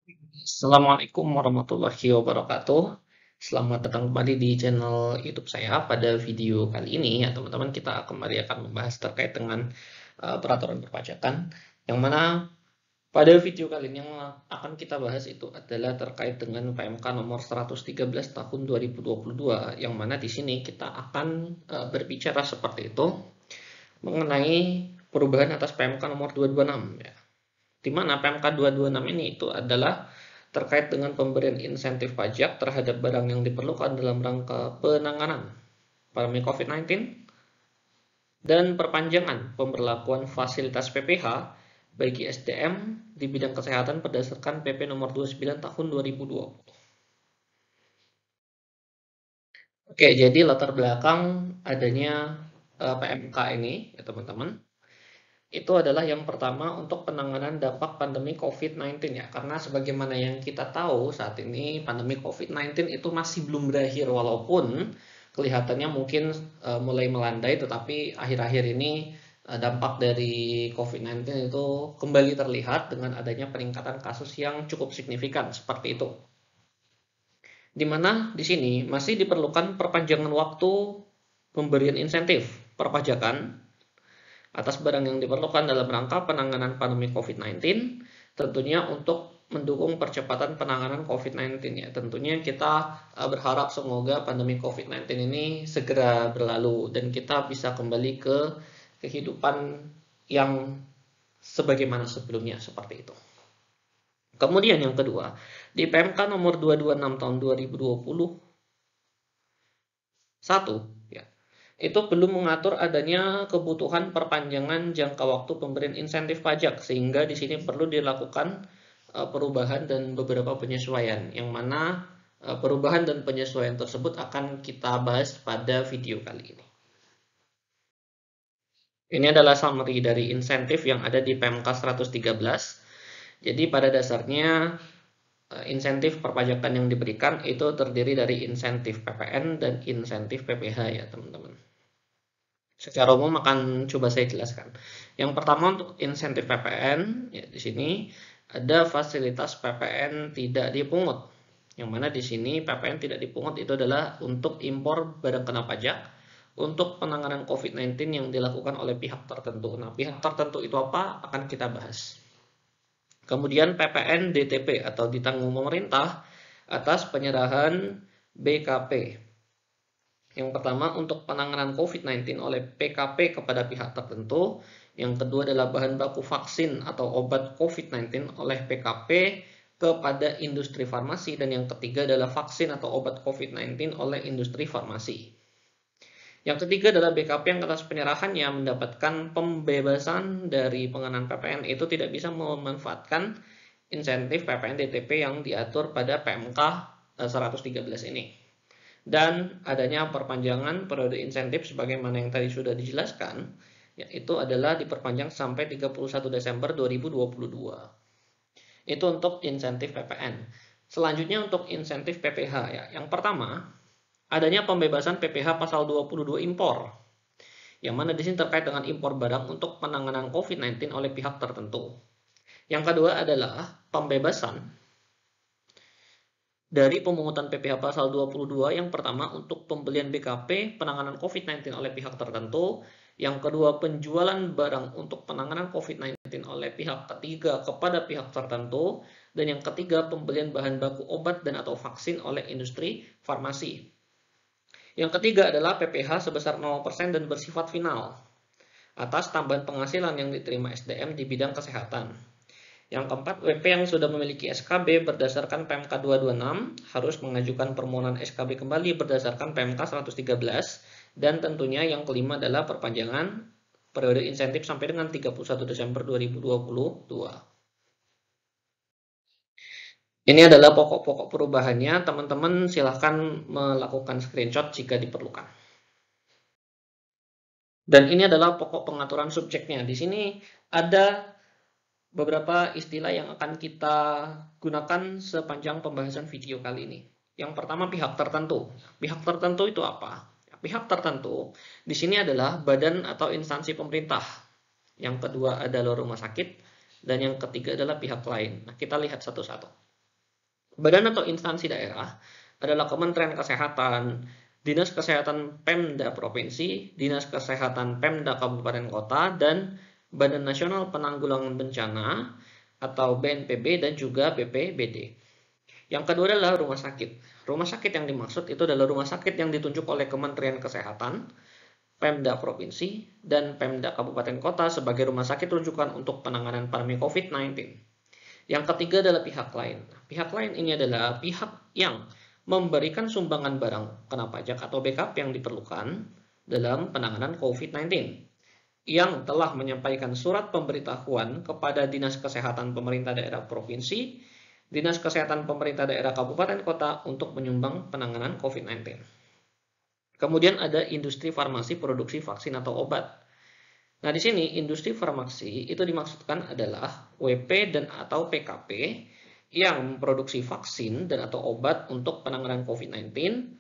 Assalamualaikum warahmatullahi wabarakatuh. Selamat datang kembali di channel YouTube saya. Pada video kali ini, ya teman-teman, kita kembali akan membahas terkait dengan peraturan perpajakan. Yang mana pada video kali ini yang akan kita bahas itu adalah terkait dengan PMK nomor 113 tahun 2022. Yang mana di sini kita akan berbicara seperti itu mengenai perubahan atas PMK nomor 226 ya. Di mana PMK 226 ini itu adalah terkait dengan pemberian insentif pajak terhadap barang yang diperlukan dalam rangka penanganan pandemi COVID-19 dan perpanjangan pemberlakuan fasilitas PPH bagi SDM di bidang kesehatan berdasarkan PP nomor 29 tahun 2020. Oke, jadi latar belakang adanya PMK ini ya teman-teman. Itu adalah yang pertama untuk penanganan dampak pandemi COVID-19 ya. Karena sebagaimana yang kita tahu saat ini pandemi COVID-19 itu masih belum berakhir walaupun kelihatannya mungkin mulai melandai, tetapi akhir-akhir ini dampak dari COVID-19 itu kembali terlihat dengan adanya peningkatan kasus yang cukup signifikan seperti itu. Di mana di sini masih diperlukan perpanjangan waktu pemberian insentif perpajakan atas barang yang diperlukan dalam rangka penanganan pandemi COVID-19, tentunya untuk mendukung percepatan penanganan COVID-19 ya. Tentunya kita berharap semoga pandemi COVID-19 ini segera berlalu dan kita bisa kembali ke kehidupan yang sebagaimana sebelumnya seperti itu. Kemudian yang kedua, di PMK nomor 226 tahun 2021 ya, itu belum mengatur adanya kebutuhan perpanjangan jangka waktu pemberian insentif pajak, sehingga di sini perlu dilakukan perubahan dan beberapa penyesuaian, yang mana perubahan dan penyesuaian tersebut akan kita bahas pada video kali ini. Ini adalah summary dari insentif yang ada di PMK 113. Jadi pada dasarnya insentif perpajakan yang diberikan itu terdiri dari insentif PPN dan insentif PPH ya teman-teman. Secara umum akan coba saya jelaskan. Yang pertama untuk insentif PPN, ya di sini ada fasilitas PPN tidak dipungut. Yang mana di sini PPN tidak dipungut itu adalah untuk impor barang kena pajak untuk penanganan COVID-19 yang dilakukan oleh pihak tertentu. Nah, pihak tertentu itu apa? Akan kita bahas. Kemudian PPN DTP atau ditanggung pemerintah atas penyerahan BKP. Yang pertama untuk penanganan COVID-19 oleh PKP kepada pihak tertentu. Yang kedua adalah bahan baku vaksin atau obat COVID-19 oleh PKP kepada industri farmasi. Dan yang ketiga adalah vaksin atau obat COVID-19 oleh industri farmasi. Yang ketiga adalah BKP yang atas penyerahannya mendapatkan pembebasan dari pengenaan PPN itu tidak bisa memanfaatkan insentif PPN DTP yang diatur pada PMK 113 ini. Dan adanya perpanjangan periode insentif sebagaimana yang tadi sudah dijelaskan, yaitu adalah diperpanjang sampai 31 Desember 2022. Itu untuk insentif PPN. Selanjutnya untuk insentif PPH ya. Yang pertama, adanya pembebasan PPH pasal 22 impor. Yang mana di sini terkait dengan impor barang untuk penanganan COVID-19 oleh pihak tertentu. Yang kedua adalah pembebasan dari pemungutan PPh pasal 22 yang pertama untuk pembelian BKP penanganan COVID-19 oleh pihak tertentu, yang kedua penjualan barang untuk penanganan COVID-19 oleh pihak ketiga kepada pihak tertentu, dan yang ketiga pembelian bahan baku obat dan atau vaksin oleh industri farmasi. Yang ketiga adalah PPh sebesar 0% dan bersifat final atas tambahan penghasilan yang diterima SDM di bidang kesehatan. Yang keempat, WP yang sudah memiliki SKB berdasarkan PMK 226 harus mengajukan permohonan SKB kembali berdasarkan PMK 113. Dan tentunya yang kelima adalah perpanjangan periode insentif sampai dengan 31 Desember 2022. Ini adalah pokok-pokok perubahannya. Teman-teman silahkan melakukan screenshot jika diperlukan. Dan ini adalah pokok pengaturan subjeknya. Di sini ada beberapa istilah yang akan kita gunakan sepanjang pembahasan video kali ini. Yang pertama pihak tertentu. Pihak tertentu itu apa? Pihak tertentu di sini adalah badan atau instansi pemerintah. Yang kedua adalah rumah sakit dan yang ketiga adalah pihak lain. Nah, kita lihat satu-satu. Badan atau instansi daerah adalah Kementerian Kesehatan, Dinas Kesehatan Pemda Provinsi, Dinas Kesehatan Pemda Kabupaten Kota, dan Badan Nasional Penanggulangan Bencana atau BNPB dan juga BPBD. Yang kedua adalah rumah sakit. Rumah sakit yang dimaksud itu adalah rumah sakit yang ditunjuk oleh Kementerian Kesehatan, Pemda Provinsi, dan Pemda Kabupaten Kota sebagai rumah sakit rujukan untuk penanganan pandemi COVID-19. Yang ketiga adalah pihak lain. Pihak lain ini adalah pihak yang memberikan sumbangan barang kena pajak atau BKP yang diperlukan dalam penanganan COVID-19, yang telah menyampaikan surat pemberitahuan kepada Dinas Kesehatan Pemerintah Daerah Provinsi, Dinas Kesehatan Pemerintah Daerah Kabupaten Kota untuk menyumbang penanganan COVID-19. Kemudian ada industri farmasi produksi vaksin atau obat. Nah, di sini industri farmasi itu dimaksudkan adalah WP dan atau PKP yang memproduksi vaksin dan atau obat untuk penanganan COVID-19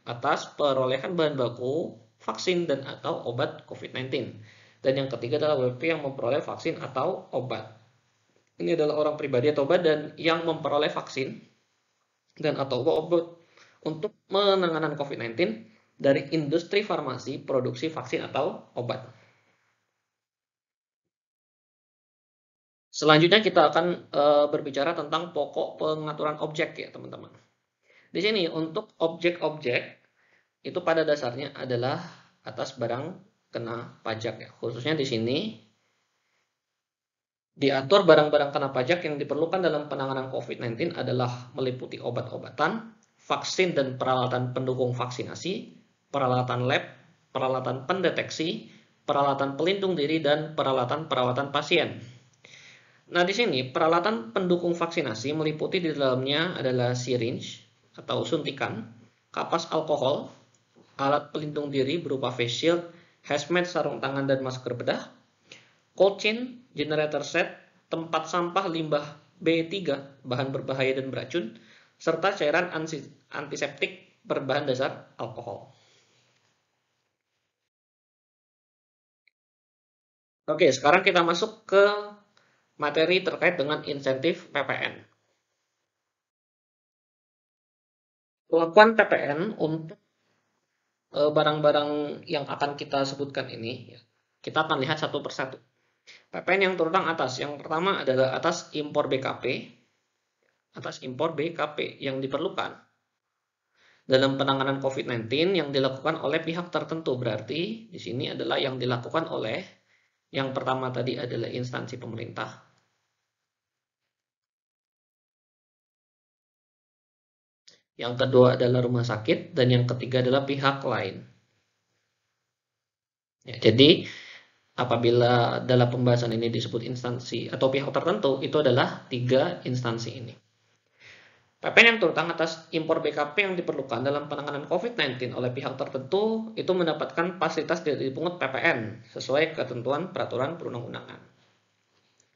atas perolehan bahan baku vaksin dan atau obat COVID-19. Dan yang ketiga adalah WP yang memperoleh vaksin atau obat. Ini adalah orang pribadi atau badan yang memperoleh vaksin dan atau obat untuk penanganan COVID-19 dari industri farmasi produksi vaksin atau obat. Selanjutnya kita akan berbicara tentang pokok pengaturan objek ya teman-teman. Di sini untuk objek-objek itu pada dasarnya adalah atas barang kena pajak ya. Khususnya di sini diatur barang-barang kena pajak yang diperlukan dalam penanganan COVID-19 adalah meliputi obat-obatan, vaksin dan peralatan pendukung vaksinasi, peralatan lab, peralatan pendeteksi, peralatan pelindung diri, dan peralatan perawatan pasien. Nah, di sini peralatan pendukung vaksinasi meliputi di dalamnya adalah syringe atau suntikan, kapas alkohol, alat pelindung diri berupa face shield, hazmat, sarung tangan dan masker bedah, cold chain, generator set, tempat sampah limbah B3, bahan berbahaya dan beracun, serta cairan antiseptik berbahan dasar alkohol. Oke, sekarang kita masuk ke materi terkait dengan insentif PPN. Pengakuan PPN untuk barang-barang yang akan kita sebutkan ini, kita akan lihat satu persatu. PPN yang terutang atas, yang pertama adalah atas impor BKP, yang diperlukan dalam penanganan COVID-19 yang dilakukan oleh pihak tertentu. Berarti di sini adalah yang dilakukan oleh, yang pertama tadi adalah instansi pemerintah, yang kedua adalah rumah sakit, dan yang ketiga adalah pihak lain. Ya, jadi apabila dalam pembahasan ini disebut instansi atau pihak tertentu, itu adalah tiga instansi ini. PPN yang terutang atas impor BKP yang diperlukan dalam penanganan COVID-19 oleh pihak tertentu itu mendapatkan fasilitas tidak dipungut PPN sesuai ketentuan peraturan perundang-undangan.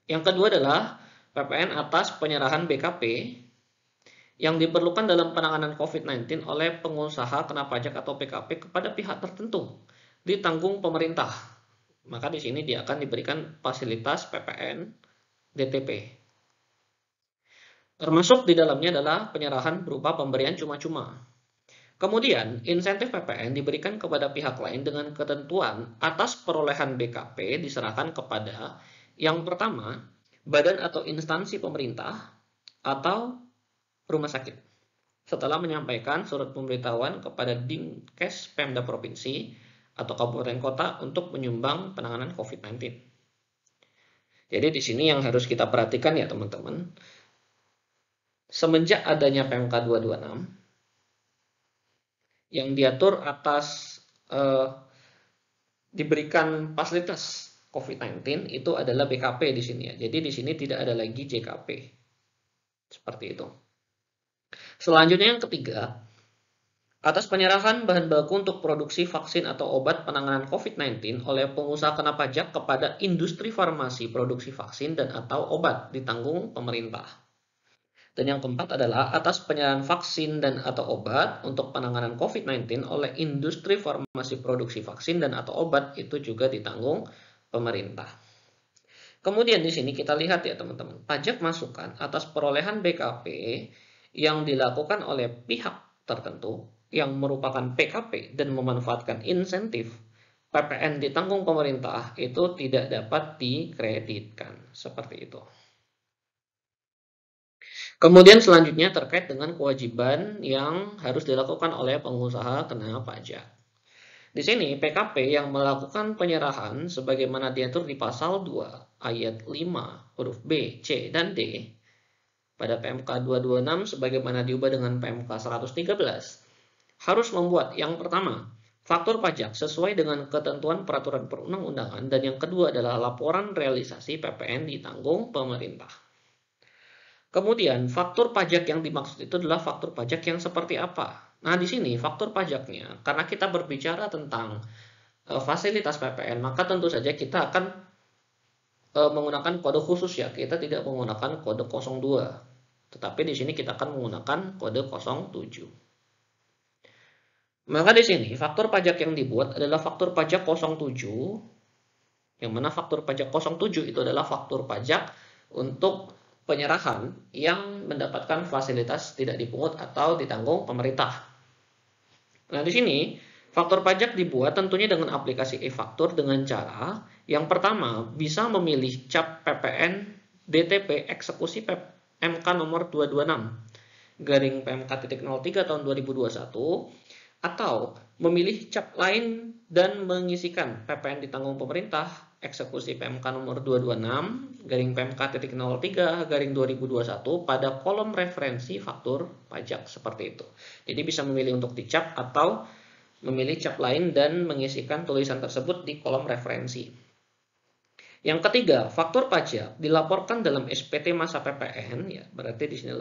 Yang kedua adalah PPN atas penyerahan BKP yang diperlukan dalam penanganan COVID-19 oleh pengusaha kena pajak atau PKP kepada pihak tertentu ditanggung pemerintah. Maka di sini dia akan diberikan fasilitas PPN DTP. Termasuk di dalamnya adalah penyerahan berupa pemberian cuma-cuma. Kemudian, insentif PPN diberikan kepada pihak lain dengan ketentuan atas perolehan BKP diserahkan kepada yang pertama, badan atau instansi pemerintah atau rumah sakit. Setelah menyampaikan surat pemberitahuan kepada Dinkes Pemda Provinsi atau Kabupaten Kota untuk menyumbang penanganan COVID-19. Jadi di sini yang harus kita perhatikan ya teman-teman. Semenjak adanya PMK 226 yang diatur atas diberikan fasilitas COVID-19 itu adalah BKP di sini ya. Jadi di sini tidak ada lagi JKP. Seperti itu. Selanjutnya yang ketiga, atas penyerahan bahan baku untuk produksi vaksin atau obat penanganan COVID-19 oleh pengusaha kena pajak kepada industri farmasi produksi vaksin dan atau obat ditanggung pemerintah. Dan yang keempat adalah atas penyerahan vaksin dan atau obat untuk penanganan COVID-19 oleh industri farmasi produksi vaksin dan atau obat itu juga ditanggung pemerintah. Kemudian di sini kita lihat ya teman-teman, pajak masukan atas perolehan BKP yang dilakukan oleh pihak tertentu yang merupakan PKP dan memanfaatkan insentif PPN ditanggung pemerintah itu tidak dapat dikreditkan. Seperti itu. Kemudian selanjutnya terkait dengan kewajiban yang harus dilakukan oleh pengusaha kena pajak. Di sini PKP yang melakukan penyerahan sebagaimana diatur di pasal 2 ayat 5 huruf B, C, dan D pada PMK 226 sebagaimana diubah dengan PMK 113 harus membuat yang pertama faktur pajak sesuai dengan ketentuan peraturan perundang-undangan dan yang kedua adalah laporan realisasi PPN ditanggung pemerintah. Kemudian faktur pajak yang dimaksud itu adalah faktur pajak yang seperti apa? Nah, di sini faktur pajaknya karena kita berbicara tentang fasilitas PPN, maka tentu saja kita akan menggunakan kode khusus ya. Kita tidak menggunakan kode 02. Tetapi di sini kita akan menggunakan kode 07. Maka di sini faktur pajak yang dibuat adalah faktur pajak 07, yang mana faktur pajak 07 itu adalah faktur pajak untuk penyerahan yang mendapatkan fasilitas tidak dipungut atau ditanggung pemerintah. Nah, di sini faktur pajak dibuat tentunya dengan aplikasi e-faktur dengan cara yang pertama bisa memilih cap PPN DTP eksekusi PMK nomor 226 garing PMK.03 tahun 2021 atau memilih cap lain dan mengisikan PPN ditanggung pemerintah eksekusi PMK nomor 226 garing PMK.03 garing 2021 pada kolom referensi faktur pajak seperti itu. Jadi bisa memilih untuk dicap atau memilih cap lain dan mengisikan tulisan tersebut di kolom referensi. Yang ketiga, faktur pajak dilaporkan dalam SPT masa PPN ya, berarti di sini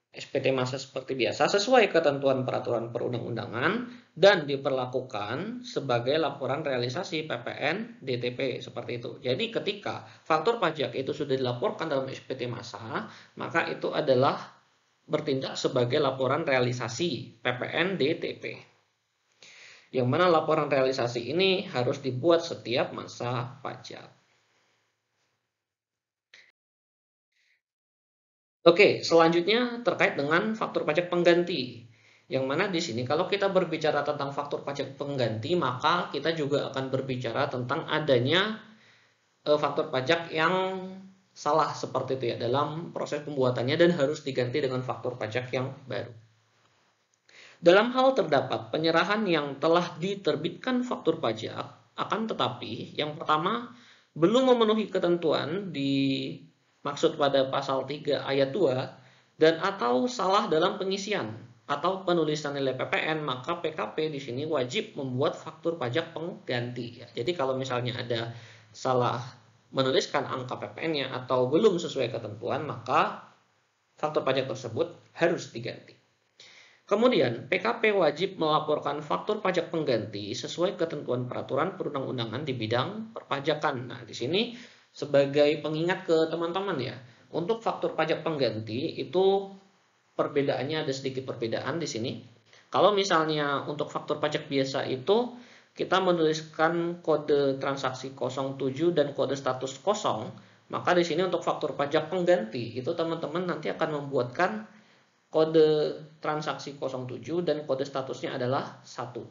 SPT masa seperti biasa sesuai ketentuan peraturan perundang-undangan dan diperlakukan sebagai laporan realisasi PPN DTP seperti itu. Jadi ketika faktur pajak itu sudah dilaporkan dalam SPT masa, maka itu adalah bertindak sebagai laporan realisasi PPN DTP. Yang mana laporan realisasi ini harus dibuat setiap masa pajak. Oke, selanjutnya terkait dengan faktur pajak pengganti. Yang mana di sini kalau kita berbicara tentang faktur pajak pengganti, maka kita juga akan berbicara tentang adanya faktur pajak yang salah seperti itu ya dalam proses pembuatannya dan harus diganti dengan faktur pajak yang baru. Dalam hal terdapat penyerahan yang telah diterbitkan faktur pajak, akan tetapi yang pertama belum memenuhi ketentuan dimaksud pada pasal 3 ayat 2 dan atau salah dalam pengisian atau penulisan nilai PPN, maka PKP di sini wajib membuat faktur pajak pengganti. Jadi kalau misalnya ada salah menuliskan angka PPN-nya atau belum sesuai ketentuan, maka faktur pajak tersebut harus diganti. Kemudian, PKP wajib melaporkan faktur pajak pengganti sesuai ketentuan peraturan perundang-undangan di bidang perpajakan. Nah, di sini sebagai pengingat ke teman-teman ya, untuk faktur pajak pengganti itu perbedaannya ada sedikit perbedaan di sini. Kalau misalnya untuk faktur pajak biasa itu kita menuliskan kode transaksi 07 dan kode status 0, maka di sini untuk faktur pajak pengganti itu teman-teman nanti akan membuatkan kode transaksi 07 dan kode statusnya adalah 1.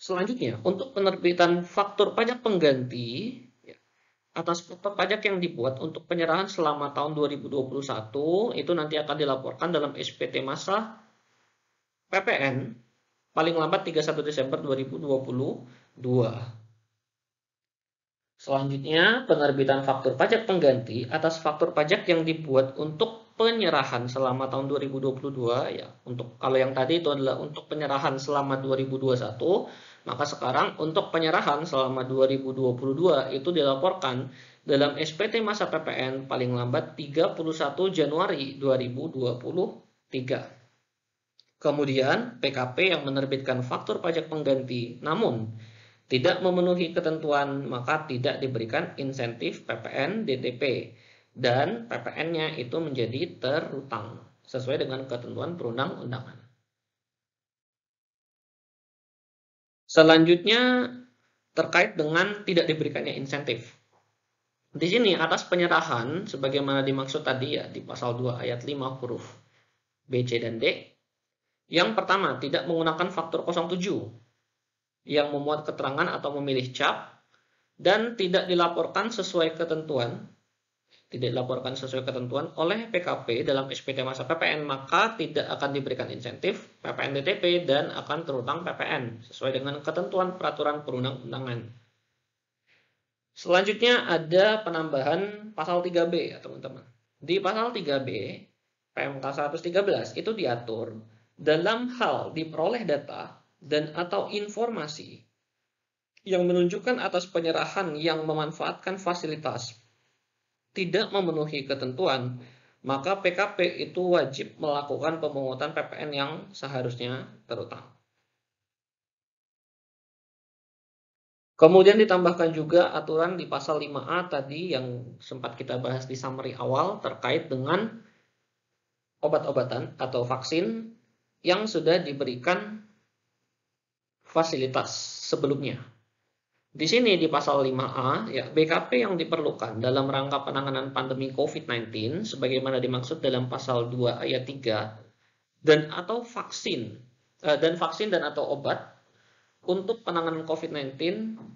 Selanjutnya, untuk penerbitan faktur pajak pengganti atas faktur pajak yang dibuat untuk penyerahan selama tahun 2021 itu nanti akan dilaporkan dalam SPT masa PPN paling lambat 31 Desember 2022. Selanjutnya, penerbitan faktur pajak pengganti atas faktur pajak yang dibuat untuk penyerahan selama tahun 2022 ya. Untuk kalau yang tadi itu adalah untuk penyerahan selama 2021, maka sekarang untuk penyerahan selama 2022 itu dilaporkan dalam SPT masa PPN paling lambat 31 Januari 2023. Kemudian PKP yang menerbitkan faktur pajak pengganti namun tidak memenuhi ketentuan maka tidak diberikan insentif PPN DTP dan PPN-nya itu menjadi terhutang sesuai dengan ketentuan perundang-undangan. Selanjutnya terkait dengan tidak diberikannya insentif. Di sini atas penyerahan sebagaimana dimaksud tadi ya di pasal 2 ayat 5 huruf B, C, dan D. Yang pertama, tidak menggunakan faktor 07 yang memuat keterangan atau memilih cap dan tidak dilaporkan sesuai ketentuan oleh PKP dalam SPT masa PPN, maka tidak akan diberikan insentif PPN DTP dan akan terutang PPN sesuai dengan ketentuan peraturan perundang-undangan. Selanjutnya ada penambahan pasal 3B ya teman-teman. Di pasal 3B PMK 113 itu diatur dalam hal diperoleh data dan atau informasi yang menunjukkan atas penyerahan yang memanfaatkan fasilitas tidak memenuhi ketentuan, maka PKP itu wajib melakukan pemungutan PPN yang seharusnya terutang. Kemudian ditambahkan juga aturan di pasal 5A tadi yang sempat kita bahas di summary awal terkait dengan obat-obatan atau vaksin yang sudah diberikan fasilitas sebelumnya. Di sini di pasal 5A, ya, BKP yang diperlukan dalam rangka penanganan pandemi COVID-19 sebagaimana dimaksud dalam pasal 2 ayat 3 dan vaksin dan atau obat untuk penanganan COVID-19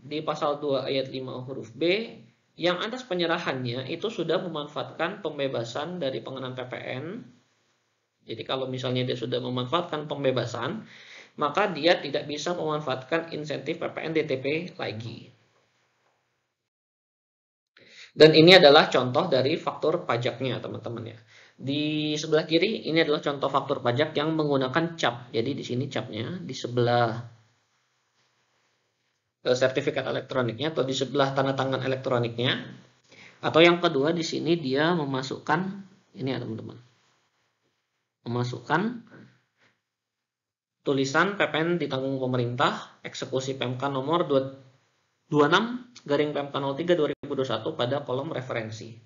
di pasal 2 ayat 5 huruf B yang atas penyerahannya itu sudah memanfaatkan pembebasan dari pengenaan PPN. Jadi kalau misalnya dia sudah memanfaatkan pembebasan, maka dia tidak bisa memanfaatkan insentif PPN DTP lagi. Dan ini adalah contoh dari faktur pajaknya teman-teman ya. Di sebelah kiri ini adalah contoh faktur pajak yang menggunakan cap. Jadi di sini capnya di sebelah sertifikat elektroniknya atau di sebelah tanda tangan elektroniknya. Atau yang kedua di sini dia memasukkan ini ya teman-teman. Memasukkan tulisan PPN ditanggung pemerintah eksekusi PMK nomor 26 PMK 03 2021 pada kolom referensi.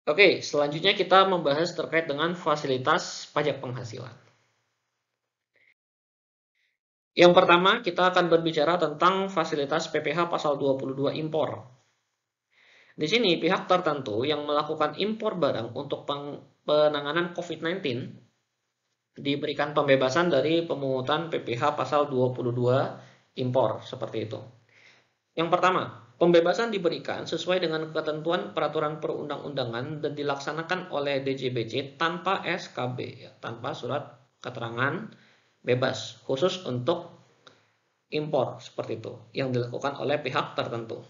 Oke, selanjutnya kita membahas terkait dengan fasilitas pajak penghasilan. Yang pertama, kita akan berbicara tentang fasilitas PPh pasal 22 impor. Di sini, pihak tertentu yang melakukan impor barang untuk penanganan COVID-19 diberikan pembebasan dari pemungutan PPh pasal 22 impor, seperti itu. Yang pertama, pembebasan diberikan sesuai dengan ketentuan peraturan perundang-undangan dan dilaksanakan oleh DJBC tanpa SKB, ya, tanpa surat keterangan bebas khusus untuk impor seperti itu yang dilakukan oleh pihak tertentu.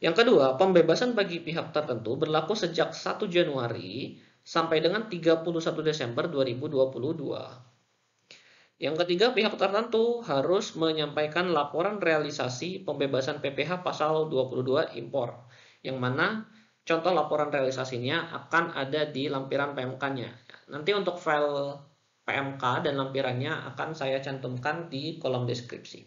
Yang kedua, pembebasan bagi pihak tertentu berlaku sejak 1 Januari sampai dengan 31 Desember 2022. Yang ketiga, pihak tertentu harus menyampaikan laporan realisasi pembebasan PPh pasal 22 impor, yang mana contoh laporan realisasinya akan ada di lampiran PMK-nya. Nanti untuk file PMK dan lampirannya akan saya cantumkan di kolom deskripsi.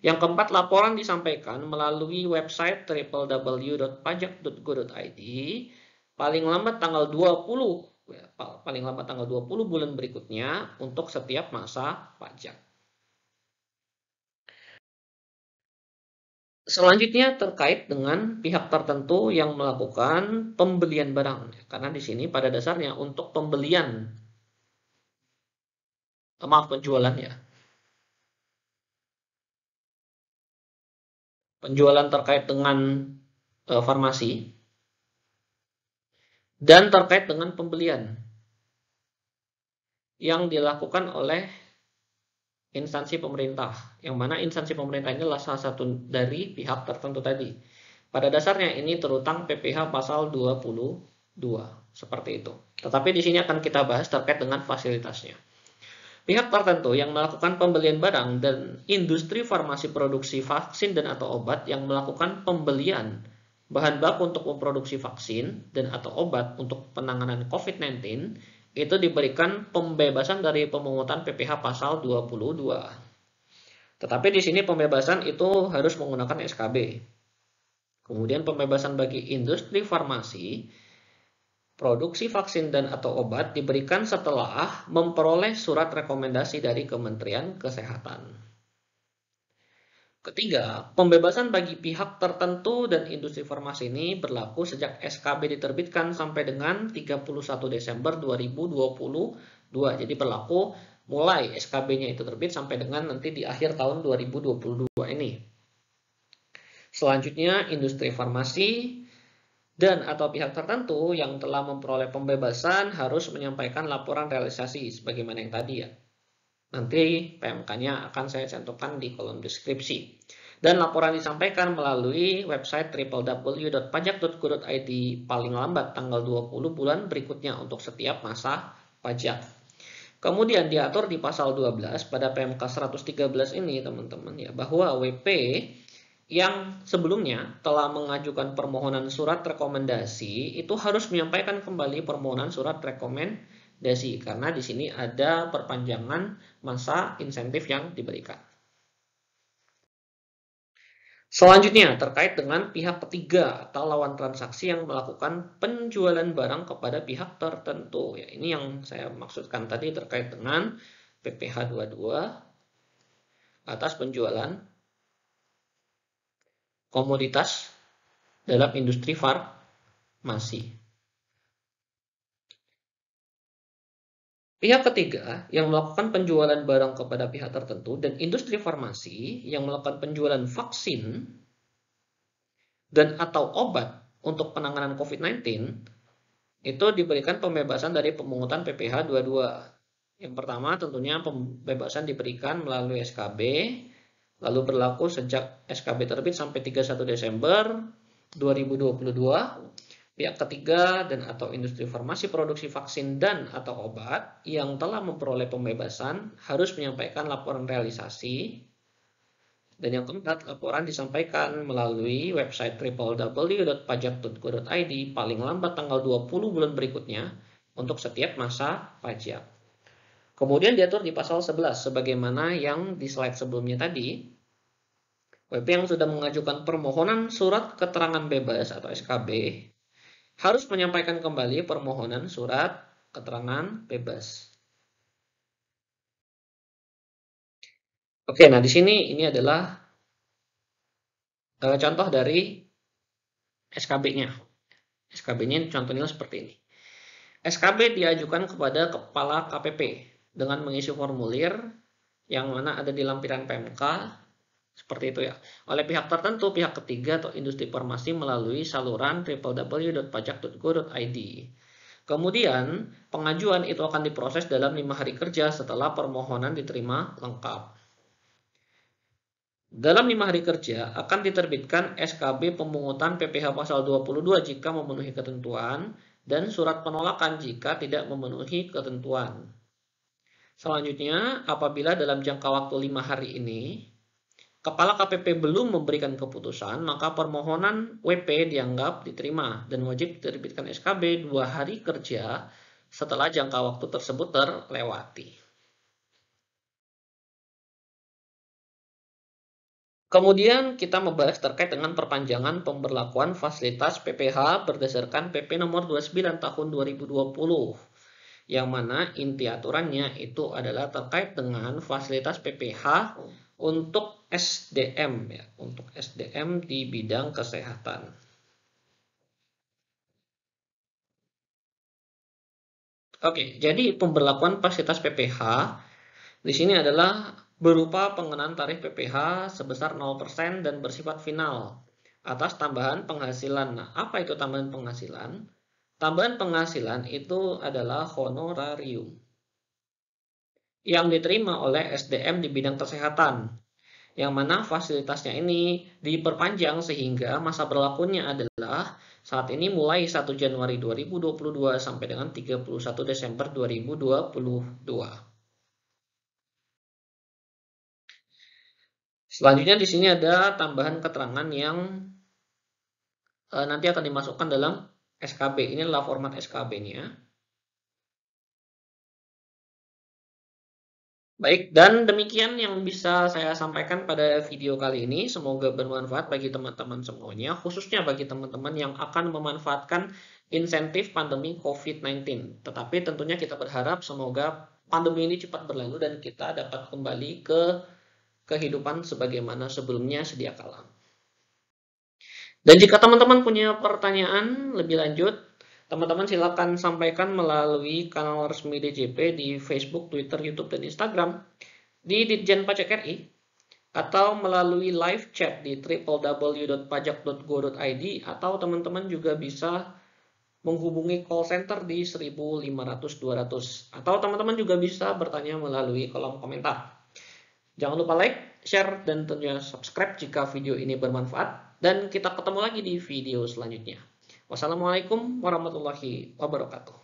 Yang keempat, laporan disampaikan melalui website www.pajak.go.id paling lambat tanggal 20 bulan berikutnya untuk setiap masa pajak. Selanjutnya terkait dengan pihak tertentu yang melakukan pembelian barang, karena di sini pada dasarnya untuk penjualan ya. Penjualan terkait dengan farmasi dan terkait dengan pembelian yang dilakukan oleh instansi pemerintah, yang mana instansi pemerintah ini adalah salah satu dari pihak tertentu tadi. Pada dasarnya ini terutang PPh pasal 22, seperti itu. Tetapi di sini akan kita bahas terkait dengan fasilitasnya. Pihak tertentu yang melakukan pembelian barang dan industri farmasi produksi vaksin dan atau obat yang melakukan pembelian bahan baku untuk memproduksi vaksin dan atau obat untuk penanganan COVID-19 itu diberikan pembebasan dari pemungutan PPh pasal 22. Tetapi di sini pembebasan itu harus menggunakan SKB. Kemudian pembebasan bagi industri farmasi, produksi vaksin dan atau obat diberikan setelah memperoleh surat rekomendasi dari Kementerian Kesehatan. Ketiga, pembebasan bagi pihak tertentu dan industri farmasi ini berlaku sejak SKB diterbitkan sampai dengan 31 Desember 2022. Jadi berlaku mulai SKB-nya itu terbit sampai dengan nanti di akhir tahun 2022 ini. Selanjutnya, industri farmasi dan atau pihak tertentu yang telah memperoleh pembebasan harus menyampaikan laporan realisasi sebagaimana yang tadi ya. Nanti PMK-nya akan saya cantumkan di kolom deskripsi. Dan laporan disampaikan melalui website www.pajak.go.id paling lambat tanggal 20 bulan berikutnya untuk setiap masa pajak. Kemudian diatur di pasal 12 pada PMK 113 ini teman-teman ya, bahwa WP yang sebelumnya telah mengajukan permohonan surat rekomendasi itu harus menyampaikan kembali permohonan surat rekomendasi karena di sini ada perpanjangan masa insentif yang diberikan. Selanjutnya terkait dengan pihak ketiga atau lawan transaksi yang melakukan penjualan barang kepada pihak tertentu. Ya, ini yang saya maksudkan tadi terkait dengan PPh 22 atas penjualan komoditas dalam industri farmasi. Pihak ketiga yang melakukan penjualan barang kepada pihak tertentu dan industri farmasi yang melakukan penjualan vaksin dan atau obat untuk penanganan COVID-19 itu diberikan pembebasan dari pemungutan PPh 22. Yang pertama tentunya pembebasan diberikan melalui SKB, lalu berlaku sejak SKB terbit sampai 31 Desember 2022. Pihak ketiga dan atau industri farmasi produksi vaksin dan atau obat yang telah memperoleh pembebasan harus menyampaikan laporan realisasi. Dan yang keempat, laporan disampaikan melalui website www.pajak.go.id paling lambat tanggal 20 bulan berikutnya untuk setiap masa pajak. Kemudian diatur di pasal 11 sebagaimana yang di slide sebelumnya tadi. WP yang sudah mengajukan permohonan surat keterangan bebas atau SKB harus menyampaikan kembali permohonan surat keterangan bebas. Oke, nah di sini ini adalah contoh dari SKB-nya. SKB-nya contohnya seperti ini. SKB diajukan kepada Kepala KPP dengan mengisi formulir yang mana ada di lampiran PMK seperti itu ya. Oleh pihak tertentu, pihak ketiga atau industri farmasi melalui saluran www.pajak.go.id. Kemudian, pengajuan itu akan diproses dalam 5 hari kerja setelah permohonan diterima lengkap. Dalam 5 hari kerja akan diterbitkan SKB pemungutan PPh pasal 22 jika memenuhi ketentuan dan surat penolakan jika tidak memenuhi ketentuan. Selanjutnya, apabila dalam jangka waktu 5 hari ini Kepala KPP belum memberikan keputusan, maka permohonan WP dianggap diterima dan wajib diterbitkan SKB 2 hari kerja setelah jangka waktu tersebut terlewati. Kemudian kita membahas terkait dengan perpanjangan pemberlakuan fasilitas PPh berdasarkan PP nomor 29 tahun 2020. Yang mana inti aturannya itu adalah terkait dengan fasilitas PPh untuk SDM ya, untuk SDM di bidang kesehatan. Oke, jadi pemberlakuan fasilitas PPh di sini adalah berupa pengenaan tarif PPh sebesar 0% dan bersifat final atas tambahan penghasilan. Nah, apa itu tambahan penghasilan? Tambahan penghasilan itu adalah honorarium yang diterima oleh SDM di bidang kesehatan, yang mana fasilitasnya ini diperpanjang sehingga masa berlakunya adalah saat ini mulai 1 Januari 2022 sampai dengan 31 Desember 2022. Selanjutnya di sini ada tambahan keterangan yang nanti akan dimasukkan dalam SKB. Ini adalah format SKB-nya. Baik, dan demikian yang bisa saya sampaikan pada video kali ini. Semoga bermanfaat bagi teman-teman semuanya, khususnya bagi teman-teman yang akan memanfaatkan insentif pandemi COVID-19. Tetapi tentunya kita berharap semoga pandemi ini cepat berlalu dan kita dapat kembali ke kehidupan sebagaimana sebelumnya sedia kala. Dan jika teman-teman punya pertanyaan lebih lanjut, teman-teman silakan sampaikan melalui kanal resmi DJP di Facebook, Twitter, YouTube, dan Instagram di Ditjen Pajak RI, atau melalui live chat di www.pajak.go.id, atau teman-teman juga bisa menghubungi call center di 1500 200, atau teman-teman juga bisa bertanya melalui kolom komentar. Jangan lupa like, share, dan tentunya subscribe jika video ini bermanfaat. Dan kita ketemu lagi di video selanjutnya. Wassalamualaikum warahmatullahi wabarakatuh.